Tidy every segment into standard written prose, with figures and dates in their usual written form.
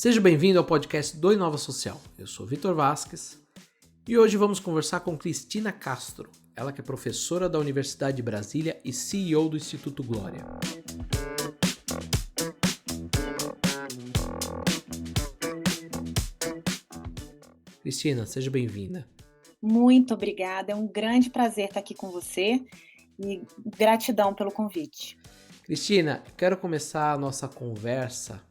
Seja bem-vindo ao podcast do Inova Social. Eu sou Vitor Vasques e hoje vamos conversar com Cristina Castro, ela que é professora da Universidade de Brasília e CEO do Instituto Glória. Cristina, seja bem-vinda. Muito obrigada, é um grande prazer estar aqui com você e gratidão pelo convite. Cristina, quero começar a nossa conversa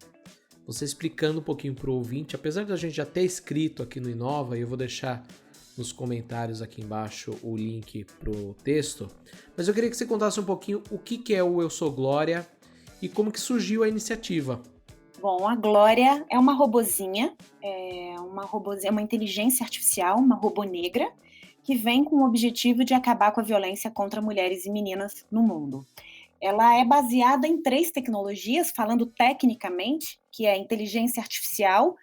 você explicando um pouquinho para o ouvinte, apesar da gente já ter escrito aqui no Inova, e eu vou deixar nos comentários aqui embaixo o link para o texto, mas eu queria que você contasse um pouquinho o que é o Eu Sou Glória e como que surgiu a iniciativa. Bom, a Glória é uma robozinha, uma inteligência artificial, uma robô negra, que vem com o objetivo de acabar com a violência contra mulheres e meninas no mundo. Ela é baseada em 3 tecnologias, falando tecnicamente, que é inteligência artificial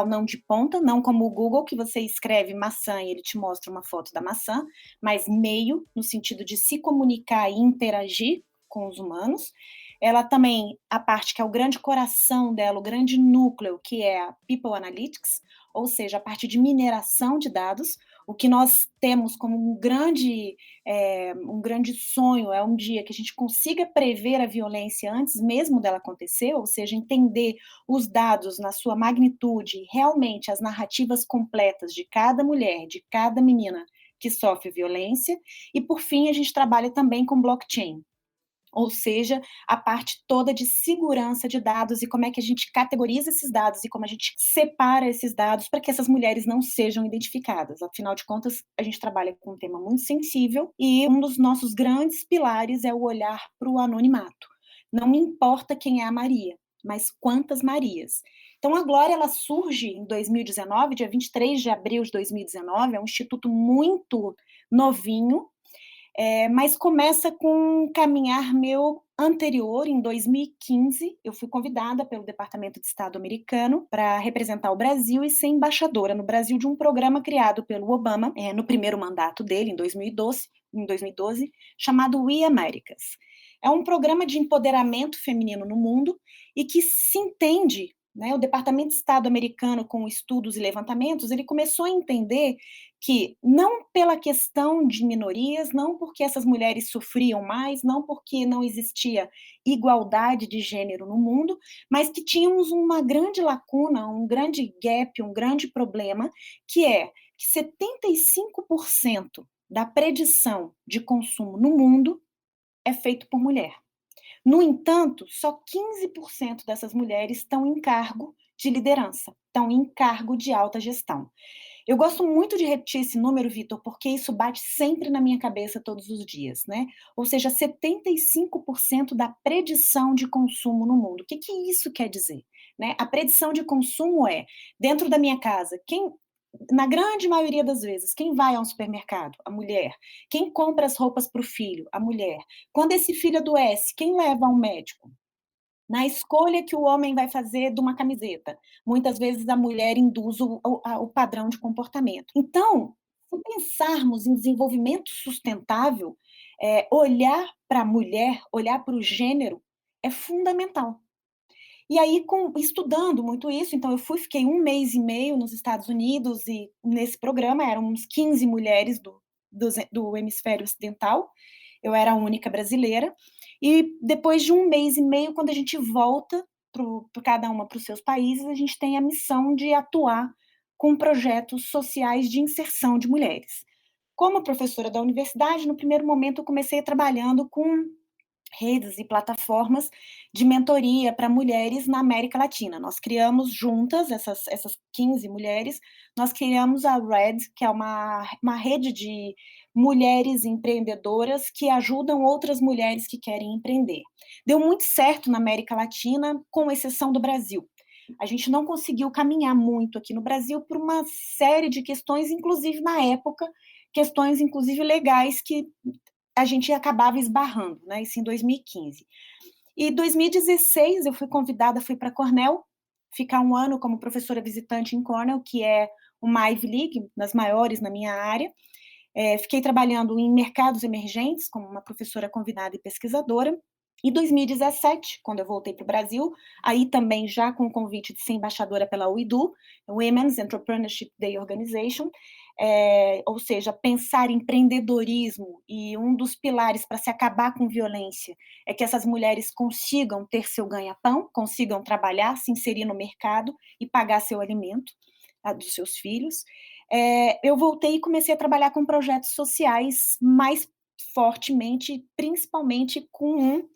não de ponta, não como o Google, que você escreve maçã e ele te mostra uma foto da maçã, mas meio, no sentido de se comunicar e interagir com os humanos. Ela também, a parte que é o grande coração dela, o grande núcleo, que é a People Analytics, ou seja, a parte de mineração de dados, o que nós temos como um grande sonho é um dia que a gente consiga prever a violência antes mesmo dela acontecer, ou seja, entender os dados na sua magnitude, realmente as narrativas completas de cada mulher, de cada menina que sofre violência. E, por fim, a gente trabalha também com blockchain, ou seja, a parte toda de segurança de dados e como é que a gente categoriza esses dados e como a gente separa esses dados para que essas mulheres não sejam identificadas. Afinal de contas, a gente trabalha com um tema muito sensível e um dos nossos grandes pilares é o olhar para o anonimato. Não me importa quem é a Maria, mas quantas Marias. Então, a Glória ela surge em 2019, dia 23 de abril de 2019, é um instituto muito novinho, mas começa com um caminhar meu anterior, em 2015, eu fui convidada pelo Departamento de Estado americano para representar o Brasil e ser embaixadora no Brasil de um programa criado pelo Obama, no primeiro mandato dele, em 2012, chamado We Americas. É um programa de empoderamento feminino no mundo e que se entende, né, o Departamento de Estado americano, com estudos e levantamentos, ele começou a entender que não pela questão de minorias, não porque essas mulheres sofriam mais, não porque não existia igualdade de gênero no mundo, mas que tínhamos uma grande lacuna, um grande gap, um grande problema, que é que 75% da predição de consumo no mundo é feito por mulher. No entanto, só 15% dessas mulheres estão em cargo de liderança, estão em cargo de alta gestão. Eu gosto muito de repetir esse número, Vitor, porque isso bate sempre na minha cabeça todos os dias, né? Ou seja, 75% da predição de consumo no mundo. O que isso quer dizer? Né? A predição de consumo é, dentro da minha casa, na grande maioria das vezes, quem vai ao supermercado? A mulher. Quem compra as roupas para o filho? A mulher. Quando esse filho adoece, quem leva ao médico? Na escolha que o homem vai fazer de uma camiseta, muitas vezes a mulher induz o padrão de comportamento. Então, se pensarmos em desenvolvimento sustentável, olhar para a mulher, olhar para o gênero, é fundamental. E aí, estudando muito isso, então fiquei 1 mês e meio nos Estados Unidos e nesse programa eram uns 15 mulheres do hemisfério ocidental, eu era a única brasileira, e depois de 1 mês e meio, quando a gente volta cada uma para os seus países, a gente tem a missão de atuar com projetos sociais de inserção de mulheres. Como professora da universidade, no primeiro momento eu comecei trabalhando com redes e plataformas de mentoria para mulheres na América Latina. Nós criamos juntas, essas 15 mulheres, nós criamos a RED, que é uma rede de mulheres empreendedoras que ajudam outras mulheres que querem empreender. Deu muito certo na América Latina, com exceção do Brasil. A gente não conseguiu caminhar muito aqui no Brasil por uma série de questões, inclusive na época, questões inclusive legais que a gente acabava esbarrando, né, isso em 2015. E em 2016 eu fui convidada, fui para Cornell, ficar 1 ano como professora visitante em Cornell, que é uma Ivy League, das maiores na minha área. Fiquei trabalhando em mercados emergentes, como uma professora convidada e pesquisadora, Em 2017, quando eu voltei para o Brasil, aí também já com o convite de ser embaixadora pela WEDO, Women's Entrepreneurship Day Organization, ou seja, pensar em empreendedorismo, e um dos pilares para se acabar com violência é que essas mulheres consigam ter seu ganha-pão, consigam trabalhar, se inserir no mercado e pagar seu alimento, dos seus filhos. Eu voltei e comecei a trabalhar com projetos sociais mais fortemente, principalmente com um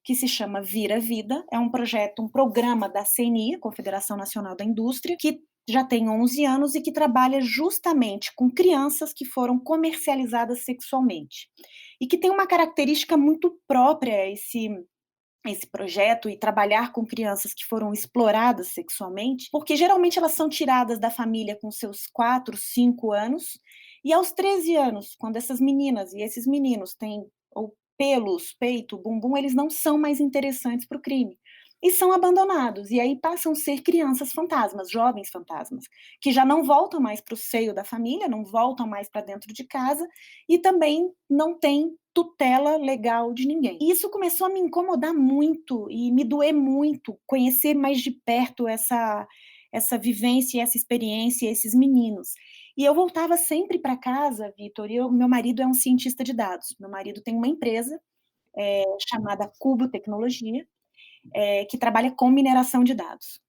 que se chama Vira Vida, é um projeto, um programa da CNI, Confederação Nacional da Indústria, que já tem 11 anos e que trabalha justamente com crianças que foram comercializadas sexualmente. E que tem uma característica muito própria esse projeto, e trabalhar com crianças que foram exploradas sexualmente, porque geralmente elas são tiradas da família com seus 4, 5 anos, e aos 13 anos, quando essas meninas e esses meninos têm ou pelos, peito, bumbum, eles não são mais interessantes para o crime. E são abandonados, e aí passam a ser crianças fantasmas, jovens fantasmas, que já não voltam mais para o seio da família, não voltam mais para dentro de casa, e também não têm tutela legal de ninguém. E isso começou a me incomodar muito e me doer muito, conhecer mais de perto essa vivência, essa experiência, esses meninos. E eu voltava sempre para casa, Vitor, e meu marido é um cientista de dados. Meu marido tem uma empresa chamada Cubo Tecnologia, que trabalha com mineração de dados.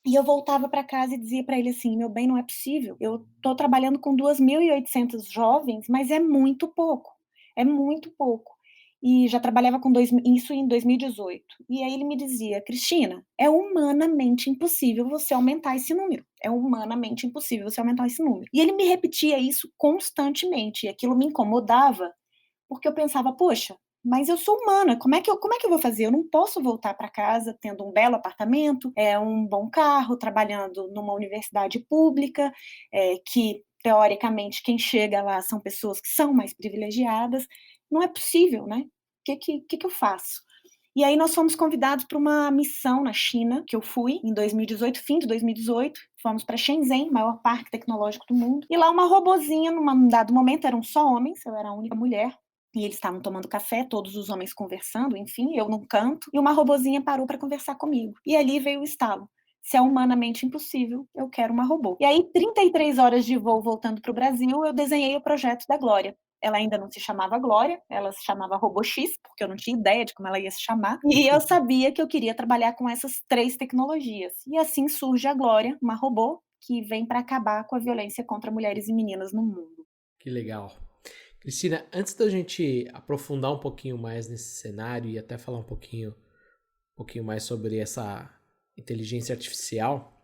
E eu voltava para casa e dizia para ele assim: meu bem, não é possível. Eu estou trabalhando com 2.800 jovens, mas é muito pouco. É muito pouco. E já trabalhava com isso em 2018. E aí ele me dizia: Cristina, é humanamente impossível você aumentar esse número. É humanamente impossível você aumentar esse número. E ele me repetia isso constantemente. E aquilo me incomodava, porque eu pensava: poxa, mas eu sou humana, como é que eu vou fazer? Eu não posso voltar para casa tendo um belo apartamento, um bom carro, trabalhando numa universidade pública, que teoricamente quem chega lá são pessoas que são mais privilegiadas. Não é possível, né? O que eu faço? E aí nós fomos convidados para uma missão na China, que eu fui em 2018, fim de 2018, fomos para Shenzhen, maior parque tecnológico do mundo, e lá uma robozinha, num dado momento, eram só homens, eu era a única mulher, e eles estavam tomando café, todos os homens conversando, enfim, eu num canto, e uma robozinha parou para conversar comigo. E ali veio o estalo: se é humanamente impossível, eu quero uma robô. E aí, 33 horas de voo voltando para o Brasil, eu desenhei o projeto da Glória. Ela ainda não se chamava Glória, ela se chamava Robô X, porque eu não tinha ideia de como ela ia se chamar, e eu sabia que eu queria trabalhar com essas 3 tecnologias. E assim surge a Glória, uma robô que vem para acabar com a violência contra mulheres e meninas no mundo. Que legal. Cristina, antes da gente aprofundar um pouquinho mais nesse cenário e até falar um pouquinho mais sobre essa inteligência artificial,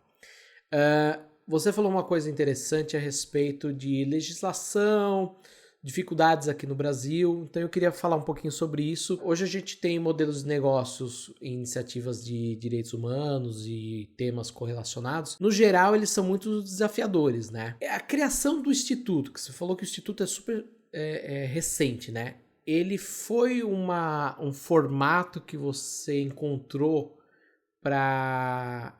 você falou uma coisa interessante a respeito de legislação, dificuldades aqui no Brasil, então eu queria falar um pouquinho sobre isso. Hoje a gente tem modelos de negócios e iniciativas de direitos humanos e temas correlacionados. No geral, eles são muito desafiadores, né? A criação do Instituto, que você falou que o Instituto é super recente, né? Ele foi um formato que você encontrou para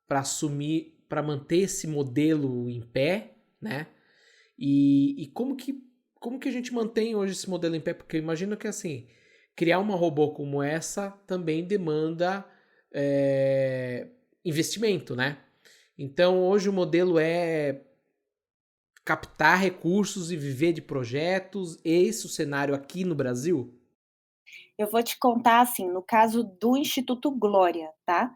assumir, para manter esse modelo em pé, né? E como que a gente mantém hoje esse modelo em pé? Porque eu imagino que, assim, criar uma robô como essa também demanda investimento, né? Então, hoje o modelo é captar recursos e viver de projetos. Esse é o cenário aqui no Brasil? Eu vou te contar, assim, no caso do Instituto Glória, tá?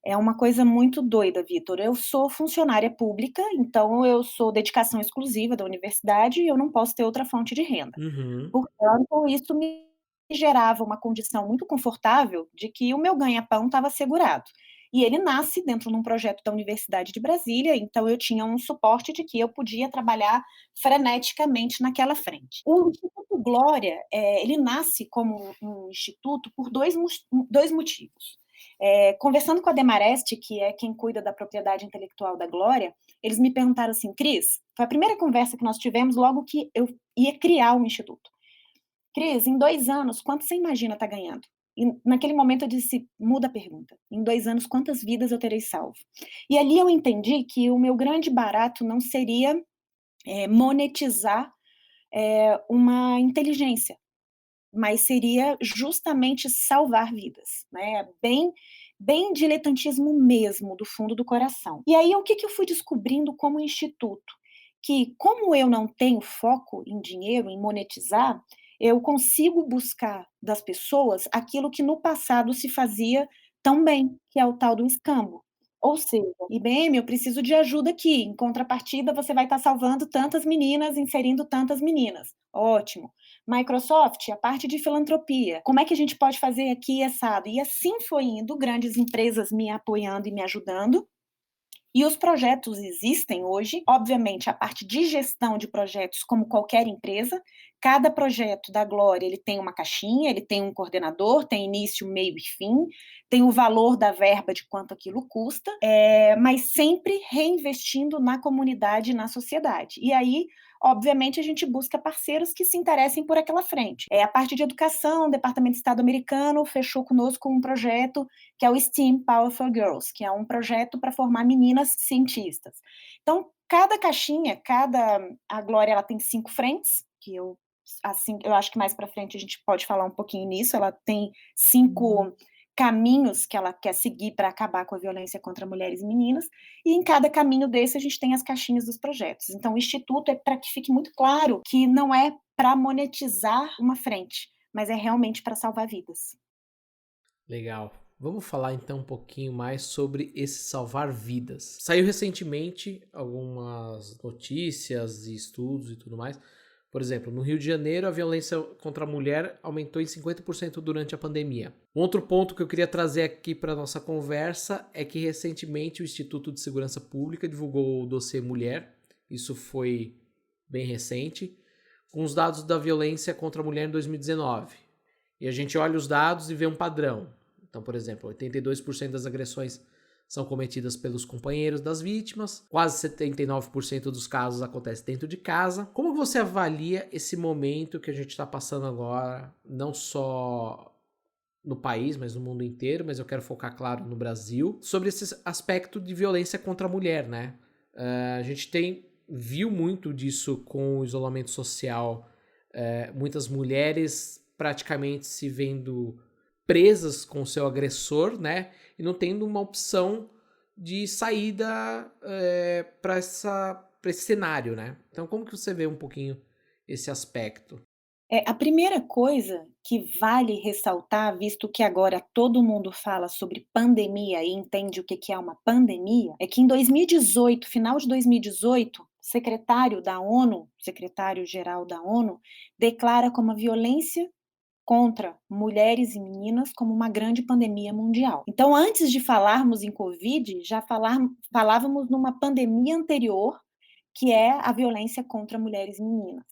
É uma coisa muito doida, Vitor. Eu sou funcionária pública, então eu sou dedicação exclusiva da universidade e eu não posso ter outra fonte de renda. Uhum. Portanto, isso me gerava uma condição muito confortável de que o meu ganha-pão estava assegurado. E ele nasce dentro de um projeto da Universidade de Brasília, então eu tinha um suporte de que eu podia trabalhar freneticamente naquela frente. O Instituto Glória, ele nasce como um instituto por dois motivos. Conversando com a Demarest, que é quem cuida da propriedade intelectual da Glória, eles me perguntaram assim: Cris, foi a primeira conversa que nós tivemos logo que eu ia criar um instituto. Cris, em 2 anos, quanto você imagina estar ganhando? E naquele momento eu disse: muda a pergunta. Em 2 anos, quantas vidas eu terei salvo? E ali eu entendi que o meu grande barato não seria monetizar uma inteligência. mas seria justamente salvar vidas, né? Bem diletantismo mesmo, do fundo do coração. E aí, o que eu fui descobrindo como instituto? Que, como eu não tenho foco em dinheiro, em monetizar, eu consigo buscar das pessoas aquilo que no passado se fazia tão bem, que é o tal do escambo. Ou seja, IBM, eu preciso de ajuda aqui, em contrapartida você vai estar salvando tantas meninas, inserindo tantas meninas. Ótimo. Microsoft, a parte de filantropia. Como é que a gente pode fazer aqui, assado? E assim foi indo, grandes empresas me apoiando e me ajudando. E os projetos existem hoje, obviamente, a parte de gestão de projetos, como qualquer empresa, cada projeto da Glória, ele tem uma caixinha, ele tem um coordenador, tem início, meio e fim, tem o valor da verba de quanto aquilo custa, mas sempre reinvestindo na comunidade e na sociedade. E aí, obviamente, a gente busca parceiros que se interessem por aquela frente. A parte de educação, o Departamento de Estado americano fechou conosco um projeto que é o STEAM Power for Girls, que é um projeto para formar meninas cientistas. Então, cada caixinha, a Glória, ela tem 5 frentes, que eu acho que mais para frente a gente pode falar um pouquinho nisso. Ela tem 5 caminhos que ela quer seguir para acabar com a violência contra mulheres e meninas, e em cada caminho desse a gente tem as caixinhas dos projetos. Então, o instituto é para que fique muito claro que não é para monetizar uma frente, mas é realmente para salvar vidas. Legal. Vamos falar então um pouquinho mais sobre esse salvar vidas. Saiu recentemente algumas notícias e estudos e tudo mais. Por exemplo, no Rio de Janeiro, a violência contra a mulher aumentou em 50% durante a pandemia. Um outro ponto que eu queria trazer aqui para a nossa conversa é que recentemente o Instituto de Segurança Pública divulgou o dossiê Mulher, isso foi bem recente, com os dados da violência contra a mulher em 2019. E a gente olha os dados e vê um padrão. Então, por exemplo, 82% das agressões são cometidas pelos companheiros das vítimas, quase 79% dos casos acontecem dentro de casa. Como você avalia esse momento que a gente está passando agora, não só no país, mas no mundo inteiro, mas eu quero focar, claro, no Brasil, sobre esse aspecto de violência contra a mulher, né? A gente viu muito disso com o isolamento social, muitas mulheres praticamente se vendo presas com o seu agressor, né? E não tendo uma opção de saída para esse cenário, né? Então, como que você vê um pouquinho esse aspecto? A primeira coisa que vale ressaltar, visto que agora todo mundo fala sobre pandemia e entende o que é uma pandemia, é que em 2018, final de 2018, secretário-geral da ONU, declara como a violência contra mulheres e meninas como uma grande pandemia mundial. Então, antes de falarmos em Covid, já falávamos numa pandemia anterior, que é a violência contra mulheres e meninas.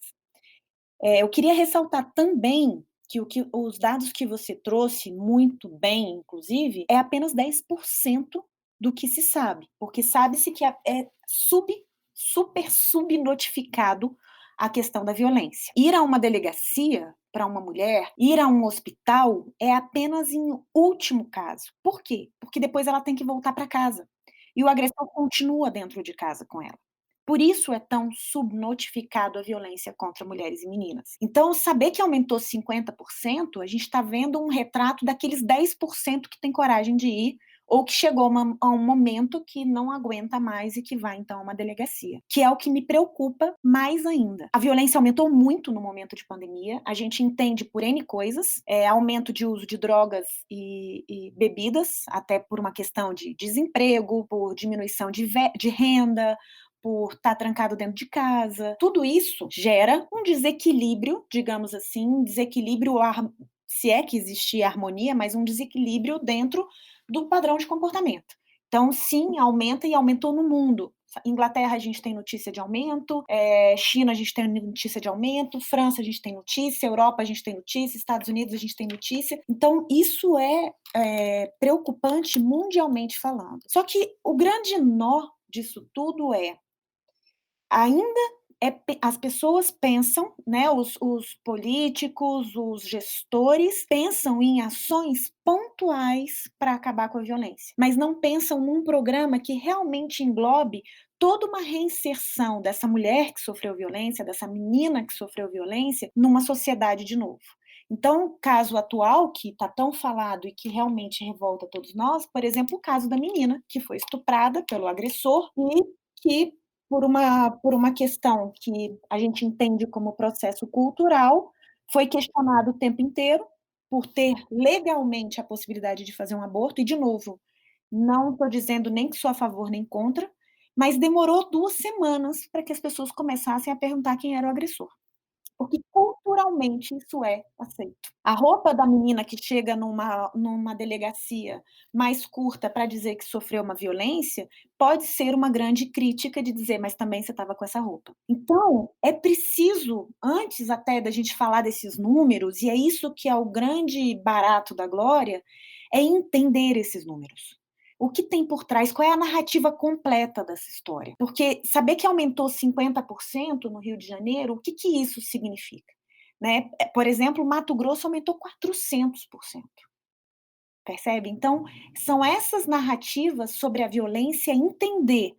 Eu queria ressaltar também que os dados que você trouxe, muito bem, inclusive, é apenas 10% do que se sabe, porque sabe-se que super subnotificado a questão da violência. Ir a uma delegacia para uma mulher, ir a um hospital, é apenas em último caso. Por quê? Porque depois ela tem que voltar para casa. E o agressor continua dentro de casa com ela. Por isso é tão subnotificado a violência contra mulheres e meninas. Então, saber que aumentou 50%, a gente está vendo um retrato daqueles 10% que tem coragem de ir, ou que chegou a um momento que não aguenta mais e que vai, então, a uma delegacia. Que é o que me preocupa mais ainda. A violência aumentou muito no momento de pandemia, a gente entende por N coisas, aumento de uso de drogas e bebidas, até por uma questão de desemprego, por diminuição de renda, por estar trancado dentro de casa. Tudo isso gera um desequilíbrio, digamos assim, se é que existia harmonia, mas um desequilíbrio dentro do padrão de comportamento. Então, sim, aumenta e aumentou no mundo. Inglaterra, a gente tem notícia de aumento, China, a gente tem notícia de aumento, França, a gente tem notícia, Europa, a gente tem notícia, Estados Unidos, a gente tem notícia. Então, isso é preocupante mundialmente falando. Só que o grande nó disso tudo ainda as pessoas pensam, né, os políticos, os gestores, pensam em ações pontuais para acabar com a violência, mas não pensam num programa que realmente englobe toda uma reinserção dessa mulher que sofreu violência, dessa menina que sofreu violência, numa sociedade de novo. Então, o caso atual, que está tão falado e que realmente revolta todos nós, por exemplo, o caso da menina que foi estuprada pelo agressor e que, por uma questão que a gente entende como processo cultural, foi questionado o tempo inteiro por ter legalmente a possibilidade de fazer um aborto e, de novo, não estou dizendo nem que sou a favor nem contra, mas demorou 2 semanas para que as pessoas começassem a perguntar quem era o agressor, porque culturalmente isso é aceito. A roupa da menina que chega numa delegacia mais curta para dizer que sofreu uma violência, pode ser uma grande crítica de dizer: "Mas também você estava com essa roupa". Então, é preciso, antes até da gente falar desses números, e é isso que é o grande barato da Glória, é entender esses números. O que tem por trás, qual é a narrativa completa dessa história? Porque saber que aumentou 50% no Rio de Janeiro, o que que isso significa? Né, por exemplo, Mato Grosso aumentou 400%, percebe? Então, são essas narrativas sobre a violência, entender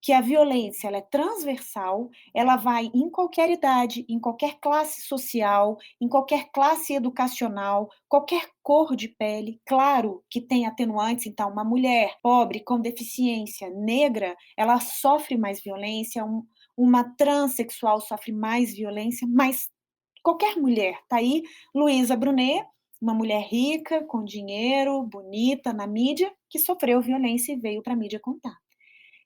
que a violência ela é transversal, ela vai em qualquer idade, em qualquer classe social, em qualquer classe educacional, qualquer cor de pele. Claro que tem atenuantes, então uma mulher pobre, com deficiência, negra, ela sofre mais violência, uma transexual sofre mais violência, mas qualquer mulher, tá aí Luísa Brunet, uma mulher rica, com dinheiro, bonita, na mídia, que sofreu violência e veio para a mídia contar.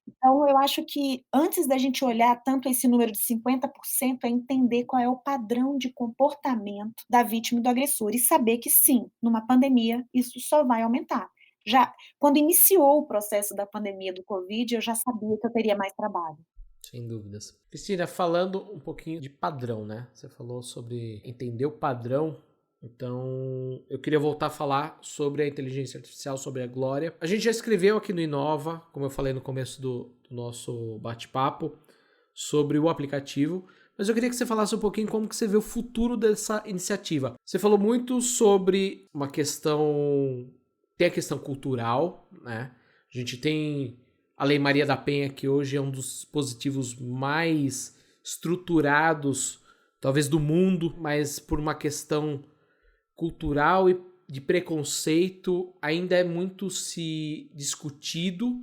Então eu acho que antes da gente olhar tanto esse número de 50%, é entender qual é o padrão de comportamento da vítima e do agressor e saber que sim, numa pandemia isso só vai aumentar. Já quando iniciou o processo da pandemia do covid, eu já sabia que eu teria mais trabalho. Sem dúvidas. Cristina, falando um pouquinho de padrão, né? Você falou sobre entender o padrão. Então, eu queria voltar a falar sobre a inteligência artificial, sobre a Glória. A gente já escreveu aqui no Inova, como eu falei no começo do nosso bate-papo, sobre o aplicativo. Mas eu queria que você falasse um pouquinho como que você vê o futuro dessa iniciativa. Você falou muito sobre uma questão... Tem a questão cultural, né? A gente tem a Lei Maria da Penha, que hoje é um dos dispositivos mais estruturados, talvez do mundo, mas por uma questão cultural e de preconceito ainda é muito se discutido,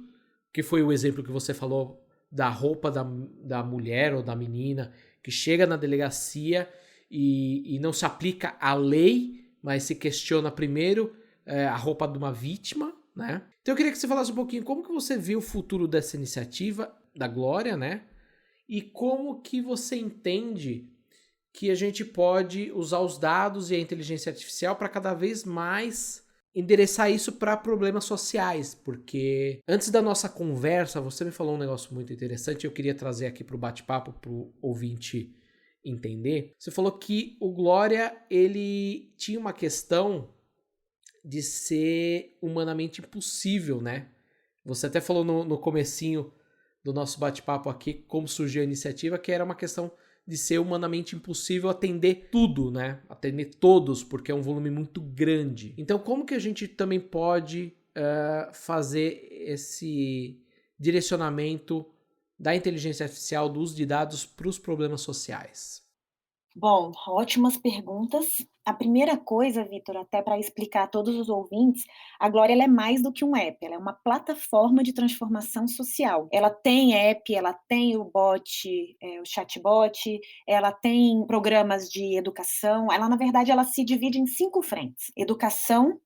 que foi o exemplo que você falou da roupa da mulher ou da menina que chega na delegacia e não se aplica a lei, mas se questiona primeiro a roupa de uma vítima, né? Então eu queria que você falasse um pouquinho como que você vê o futuro dessa iniciativa da Glória, né? E como que você entende que a gente pode usar os dados e a inteligência artificial para cada vez mais endereçar isso para problemas sociais, porque antes da nossa conversa você me falou um negócio muito interessante, eu queria trazer aqui para o bate-papo para o ouvinte entender. Você falou que o Glória ele tinha uma questão de ser humanamente impossível, né? Você até falou no comecinho do nosso bate-papo aqui como surgiu a iniciativa, que era uma questão de ser humanamente impossível atender tudo, né? Atender todos, porque é um volume muito grande. Então, como que a gente também pode fazer esse direcionamento da inteligência artificial, do uso de dados para os problemas sociais? Bom, ótimas perguntas. A primeira coisa, Vitor, até para explicar a todos os ouvintes, a Glória ela é mais do que um app, ela é uma plataforma de transformação social. Ela tem app, ela tem o bot, o chatbot, ela tem programas de educação. Ela, na verdade, ela se divide em 5 frentes: educação,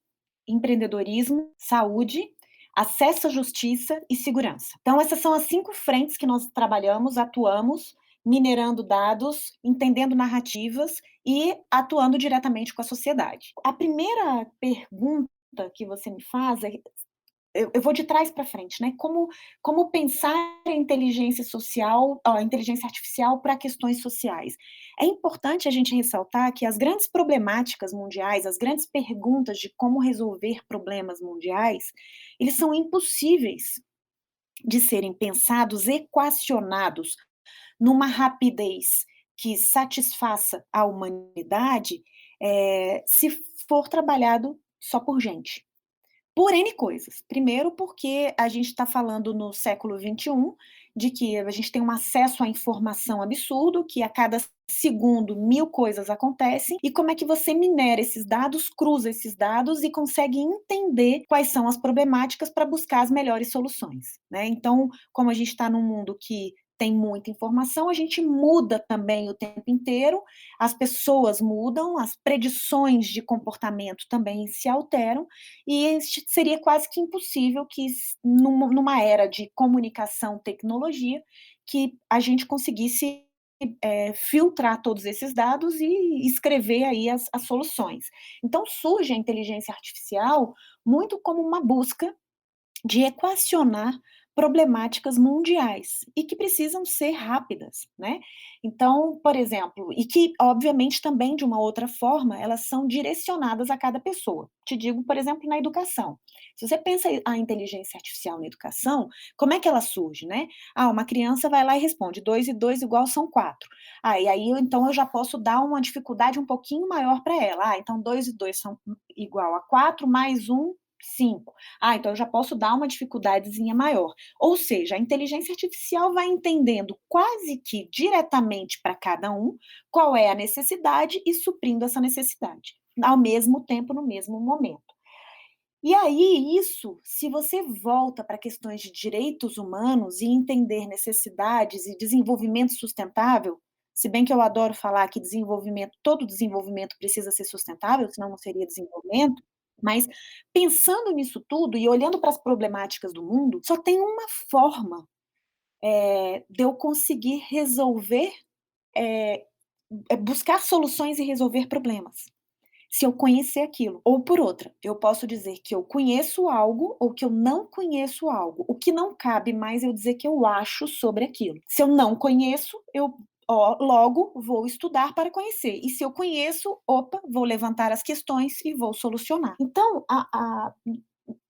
empreendedorismo, saúde, acesso à justiça e segurança. Então, essas são as 5 frentes que nós trabalhamos, atuamos, minerando dados, entendendo narrativas e atuando diretamente com a sociedade. A primeira pergunta que você me faz é eu vou de trás para frente, né, como pensar a inteligência social, a inteligência artificial para questões sociais. É importante a gente ressaltar que as grandes problemáticas mundiais, as grandes perguntas de como resolver problemas mundiais, eles são impossíveis de serem pensados, equacionados numa rapidez que satisfaça a humanidade, se for trabalhado só por gente. Por N coisas. Primeiro, porque a gente está falando no século XXI de que a gente tem um acesso à informação absurdo, que a cada segundo 1000 coisas acontecem, e como é que você minera esses dados, cruza esses dados e consegue entender quais são as problemáticas para buscar as melhores soluções, né? Então, como a gente está num mundo que tem muita informação, a gente muda também o tempo inteiro, as pessoas mudam, as predições de comportamento também se alteram, e seria quase que impossível que, numa era de comunicação, tecnologia, que a gente conseguisse filtrar todos esses dados e escrever aí as soluções. Então surge a inteligência artificial muito como uma busca de equacionar problemáticas mundiais e que precisam ser rápidas, né. Então, por exemplo, e que obviamente também de uma outra forma, elas são direcionadas a cada pessoa. Te digo, por exemplo, na educação. Se você pensa a inteligência artificial na educação, como é que ela surge, né. Ah, uma criança vai lá e responde: 2 e 2 igual são 4. Ah, e aí então eu já posso dar uma dificuldade um pouquinho maior para ela. Ah, então 2 e 2 são igual a 4 mais 1, 5. Ah, então eu já posso dar uma dificuldadezinha maior. Ou seja, a inteligência artificial vai entendendo quase que diretamente para cada um qual é a necessidade e suprindo essa necessidade, ao mesmo tempo, no mesmo momento. E aí, isso, se você volta para questões de direitos humanos e entender necessidades e desenvolvimento sustentável, se bem que eu adoro falar que todo desenvolvimento precisa ser sustentável, senão não seria desenvolvimento, mas pensando nisso tudo e olhando para as problemáticas do mundo, só tem uma forma, de eu conseguir resolver, eh, buscar soluções e resolver problemas. Se eu conhecer aquilo. Ou por outra, eu posso dizer que eu conheço algo ou que eu não conheço algo. O que não cabe mais eu dizer que eu acho sobre aquilo. Se eu não conheço, logo vou estudar para conhecer. E se eu conheço, opa, vou levantar as questões e vou solucionar. Então,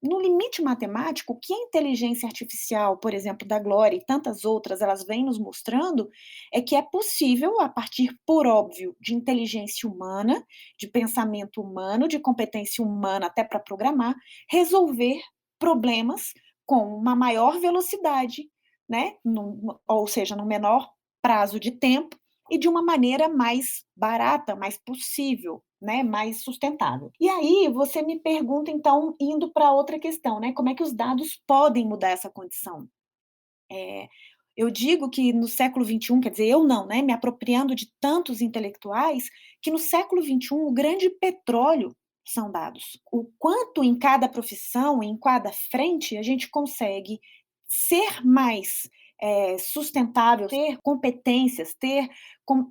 no limite matemático, o que a inteligência artificial, por exemplo, da Glória e tantas outras, elas vêm nos mostrando, é que é possível, a partir, por óbvio, de inteligência humana, de pensamento humano, de competência humana até para programar, resolver problemas com uma maior velocidade, né, ou seja, no menor prazo de tempo e de uma maneira mais barata, mais possível, né, mais sustentável. E aí você me pergunta então, indo para outra questão, né, como é que os dados podem mudar essa condição? Eh, eu digo que no século XXI, quer dizer, eu não, né, me apropriando de tantos intelectuais, que no século XXI o grande petróleo são dados. O quanto em cada profissão, em cada frente, a gente consegue ser mais, sustentável, ter competências, ter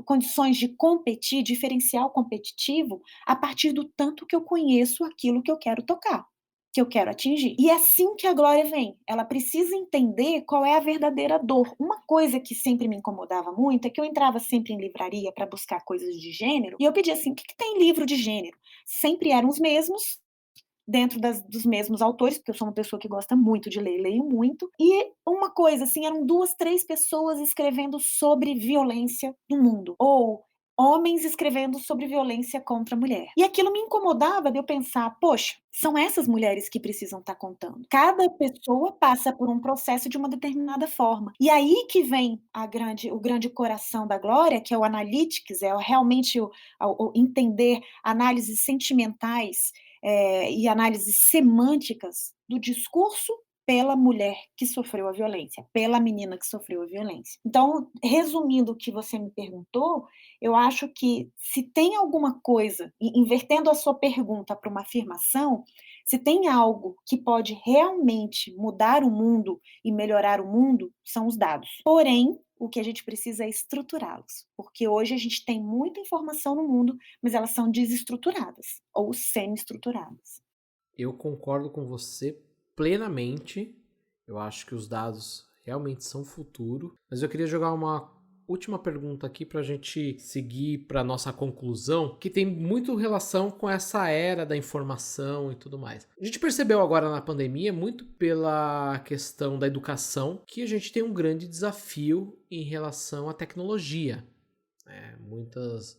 condições de competir, diferencial competitivo, a partir do tanto que eu conheço aquilo que eu quero tocar, que eu quero atingir. E é assim que a Glória vem, ela precisa entender qual é a verdadeira dor. Uma coisa que sempre me incomodava muito é que eu entrava sempre em livraria para buscar coisas de gênero, e eu pedia assim: "O que que tem livro de gênero?". Sempre eram os mesmos, dentro dos mesmos autores, porque eu sou uma pessoa que gosta muito de ler, leio muito, e uma coisa assim, eram 2, 3 pessoas escrevendo sobre violência no mundo, ou homens escrevendo sobre violência contra a mulher. E aquilo me incomodava de eu pensar: "Poxa, são essas mulheres que precisam estar contando". Cada pessoa passa por um processo de uma determinada forma. E aí que vem o grande coração da Glória, que é o analytics, é realmente o entender análises sentimentais, e análises semânticas do discurso pela mulher que sofreu a violência, pela menina que sofreu a violência. Então, resumindo o que você me perguntou, eu acho que se tem alguma coisa, invertendo a sua pergunta para uma afirmação, se tem algo que pode realmente mudar o mundo e melhorar o mundo, são os dados. Porém, o que a gente precisa é estruturá-los, porque hoje a gente tem muita informação no mundo, mas elas são desestruturadas ou semi-estruturadas. Eu concordo com você plenamente. Eu acho que os dados realmente são futuro. Mas eu queria jogar uma última pergunta aqui para a gente seguir para nossa conclusão, que tem muito relação com essa era da informação e tudo mais. A gente percebeu agora na pandemia, muito pela questão da educação, que a gente tem um grande desafio em relação à tecnologia. Muitas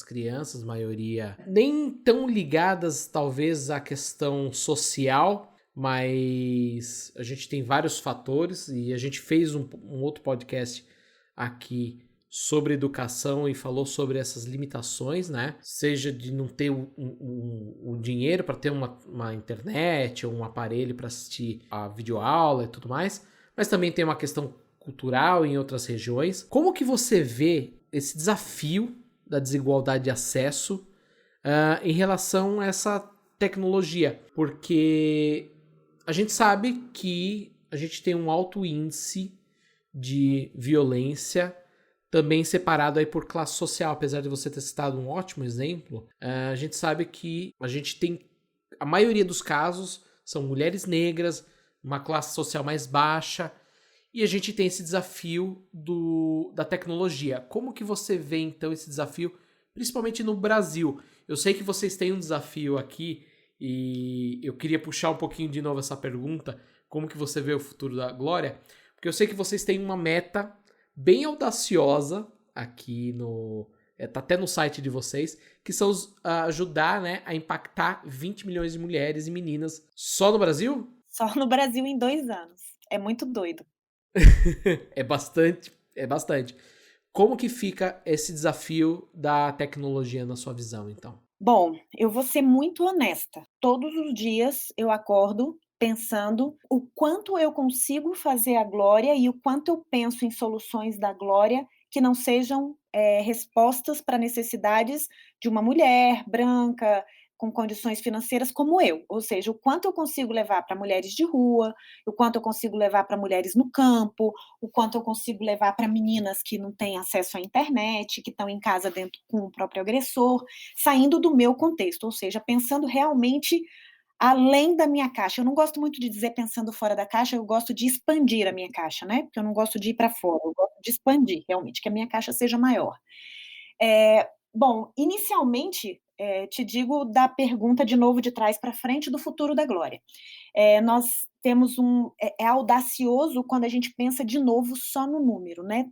crianças, maioria, nem tão ligadas talvez à questão social, mas a gente tem vários fatores e a gente fez um outro podcast aqui sobre educação e falou sobre essas limitações, né? Seja de não ter o dinheiro para ter uma internet ou um aparelho para assistir a videoaula e tudo mais, mas também tem uma questão cultural em outras regiões. Como que você vê esse desafio da desigualdade de acesso em relação a essa tecnologia? Porque a gente sabe que a gente tem um alto índice de violência, também separado aí por classe social. Apesar de você ter citado um ótimo exemplo, a gente sabe que a gente tem, a maioria dos casos são mulheres negras, uma classe social mais baixa, e a gente tem esse desafio da tecnologia. Como que você vê então esse desafio, principalmente no Brasil? Eu sei que vocês têm um desafio aqui e eu queria puxar um pouquinho de novo essa pergunta, como que você vê o futuro da Glória? Porque eu sei que vocês têm uma meta bem audaciosa aqui tá até no site de vocês, que são ajudar, né, a impactar 20 milhões de mulheres e meninas só no Brasil? Só no Brasil em 2 anos. É muito doido. É bastante, é bastante. Como que fica esse desafio da tecnologia na sua visão, então? Bom, eu vou ser muito honesta. Todos os dias eu acordo pensando o quanto eu consigo fazer a Glória e o quanto eu penso em soluções da Glória que não sejam, respostas para necessidades de uma mulher branca, com condições financeiras como eu. Ou seja, o quanto eu consigo levar para mulheres de rua, o quanto eu consigo levar para mulheres no campo, o quanto eu consigo levar para meninas que não têm acesso à internet, que estão em casa dentro com o próprio agressor, saindo do meu contexto, ou seja, pensando realmente além da minha caixa. Eu não gosto muito de dizer pensando fora da caixa, eu gosto de expandir a minha caixa, né, porque eu não gosto de ir para fora, eu gosto de expandir realmente, que a minha caixa seja maior. Bom, inicialmente, te digo da pergunta de novo de trás para frente do futuro da Glória. Nós temos é audacioso quando a gente pensa de novo só no número, né,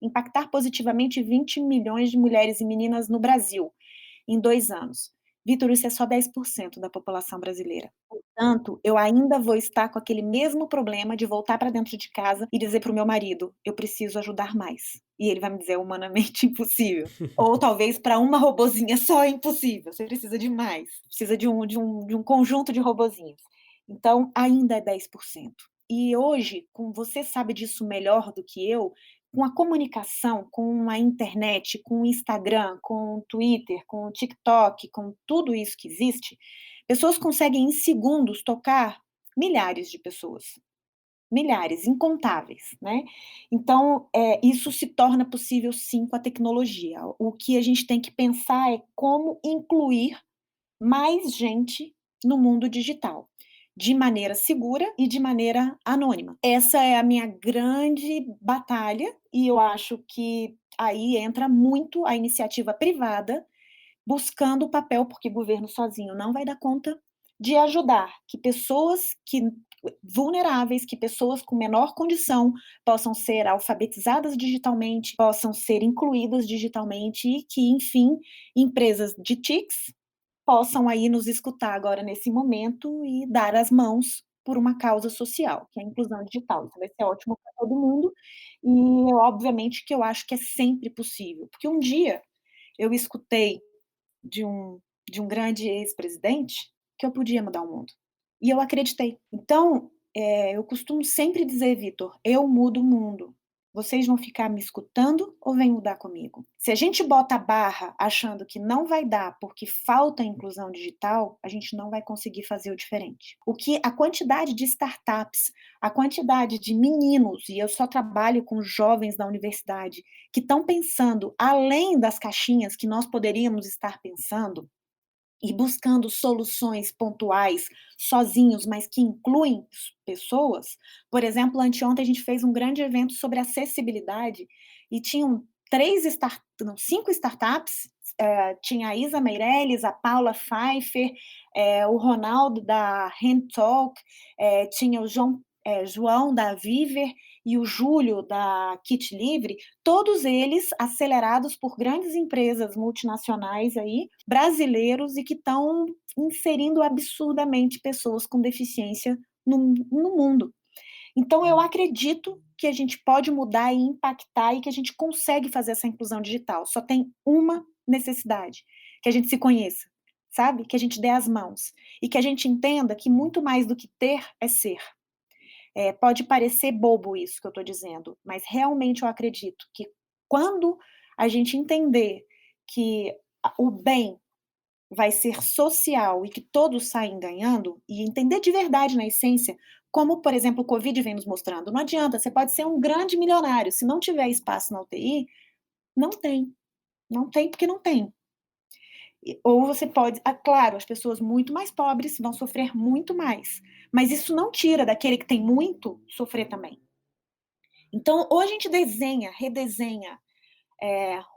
impactar positivamente 20 milhões de mulheres e meninas no Brasil, em 2 anos. Vitor, isso é só 10% da população brasileira. Portanto, eu ainda vou estar com aquele mesmo problema de voltar para dentro de casa e dizer para o meu marido: "Eu preciso ajudar mais". E ele vai me dizer: "É humanamente impossível". Ou talvez para uma robozinha só é impossível, você precisa de mais, precisa de um conjunto de robozinhos. Então, ainda é 10%. E hoje, com você sabe disso melhor do que eu, com a comunicação, com a internet, com o Instagram, com o Twitter, com o TikTok, com tudo isso que existe, pessoas conseguem em segundos tocar milhares de pessoas. Milhares, incontáveis, né. Então, isso se torna possível sim com a tecnologia. O que a gente tem que pensar é como incluir mais gente no mundo digital, de maneira segura e de maneira anônima. Essa é a minha grande batalha e eu acho que aí entra muito a iniciativa privada buscando o papel, porque governo sozinho não vai dar conta, de ajudar que pessoas vulneráveis, que pessoas com menor condição possam ser alfabetizadas digitalmente, possam ser incluídas digitalmente e que, enfim, empresas de TICs possam aí nos escutar agora nesse momento e dar as mãos por uma causa social, que é a inclusão digital. Isso vai ser ótimo para todo mundo e obviamente que eu acho que é sempre possível, porque um dia eu escutei de um de um grande ex-presidente que eu podia mudar o mundo, e eu acreditei. Então, eu costumo sempre dizer: "Vitor, eu mudo o mundo. Vocês vão ficar me escutando ou vêm mudar comigo?". Se a gente bota a barra achando que não vai dar porque falta inclusão digital, a gente não vai conseguir fazer o diferente. A quantidade de startups, a quantidade de meninos, e eu só trabalho com jovens da universidade, que estão pensando além das caixinhas que nós poderíamos estar pensando, e buscando soluções pontuais, sozinhos, mas que incluem pessoas. Por exemplo, anteontem a gente fez um grande evento sobre acessibilidade e tinham 3 start não, 5 startups, tinha a Isa Meirelles, a Paula Pfeiffer, o Ronaldo da HandTalk, tinha o João da Viver, e o Júlio da Kit Livre, todos eles acelerados por grandes empresas multinacionais aí, brasileiros, e que estão inserindo absurdamente pessoas com deficiência no mundo. Então eu acredito que a gente pode mudar e impactar e que a gente consegue fazer essa inclusão digital. Só tem uma necessidade, que a gente se conheça, sabe? Que a gente dê as mãos e que a gente entenda que muito mais do que ter é ser. Pode parecer bobo isso que eu estou dizendo, mas realmente eu acredito que quando a gente entender que o bem vai ser social e que todos saem ganhando, e entender de verdade na essência, como, por exemplo, o Covid vem nos mostrando, não adianta, você pode ser um grande milionário, se não tiver espaço na UTI, não tem, não tem porque não tem. Ou você pode, claro, as pessoas muito mais pobres vão sofrer muito mais, mas isso não tira daquele que tem muito sofrer também. Então, ou a gente desenha, redesenha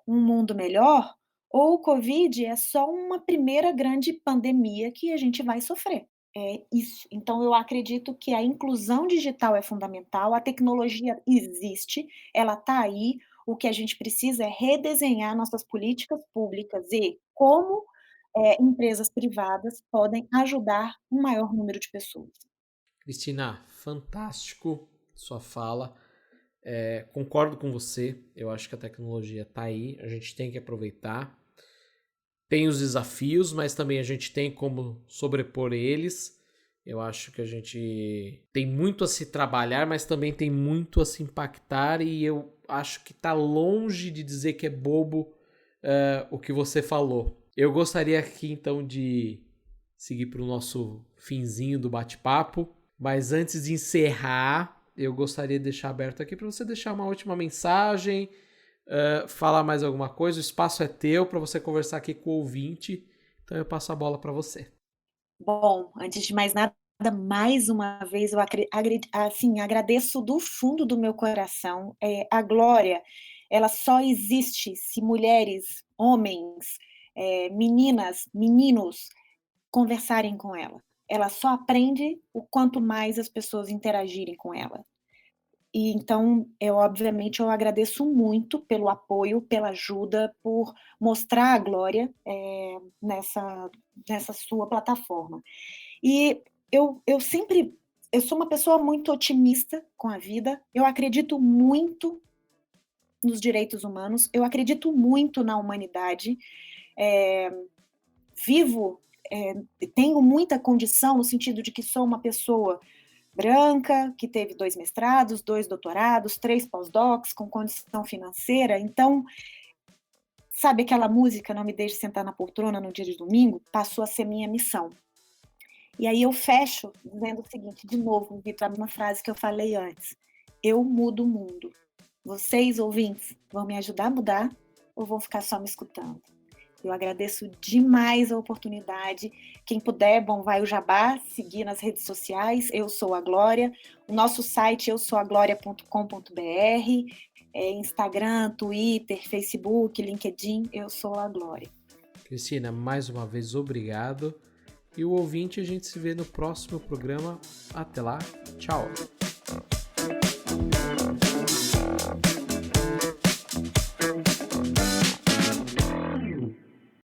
um mundo melhor, ou o Covid é só uma primeira grande pandemia que a gente vai sofrer. É isso. Então, eu acredito que a inclusão digital é fundamental, a tecnologia existe, ela está aí, o que a gente precisa é redesenhar nossas políticas públicas e como empresas privadas podem ajudar um maior número de pessoas. Cristina, fantástico sua fala. Concordo com você. Eu acho que a tecnologia está aí, a gente tem que aproveitar. Tem os desafios, mas também a gente tem como sobrepor eles. Eu acho que a gente tem muito a se trabalhar, mas também tem muito a se impactar, e eu acho que está longe de dizer que é bobo o que você falou. Eu gostaria aqui então de seguir para o nosso finzinho do bate-papo, mas antes de encerrar, eu gostaria de deixar aberto aqui para você deixar uma última mensagem, falar mais alguma coisa. O espaço é teu para você conversar aqui com o ouvinte, então eu passo a bola para você. Bom, antes de mais nada, mais uma vez eu assim, agradeço do fundo do meu coração. A Glória, ela só existe se mulheres, homens, meninas, meninos conversarem com ela. Ela só aprende o quanto mais as pessoas interagirem com ela. E então, obviamente, eu agradeço muito pelo apoio, pela ajuda, por mostrar a Glória, nessa sua plataforma. E eu sou uma pessoa muito otimista com a vida, eu acredito muito nos direitos humanos, eu acredito muito na humanidade, vivo, tenho muita condição no sentido de que sou uma pessoa branca, que teve 2 mestrados, 2 doutorados, 3 pós-docs, com condição financeira, então, sabe aquela música "Não me deixe sentar na poltrona no dia de domingo"? Passou a ser minha missão. E aí eu fecho dizendo o seguinte, de novo, Vitor, uma frase que eu falei antes: eu mudo o mundo. Vocês, ouvintes, vão me ajudar a mudar ou vão ficar só me escutando? Eu agradeço demais a oportunidade. Quem puder, bom, vai o jabá, seguir nas redes sociais, Eu Sou a Glória. O nosso site, eusouagloria.com.br, Instagram, Twitter, Facebook, LinkedIn, Eu Sou a Glória. Cristina, mais uma vez, obrigado. E o ouvinte, a gente se vê no próximo programa. Até lá, tchau!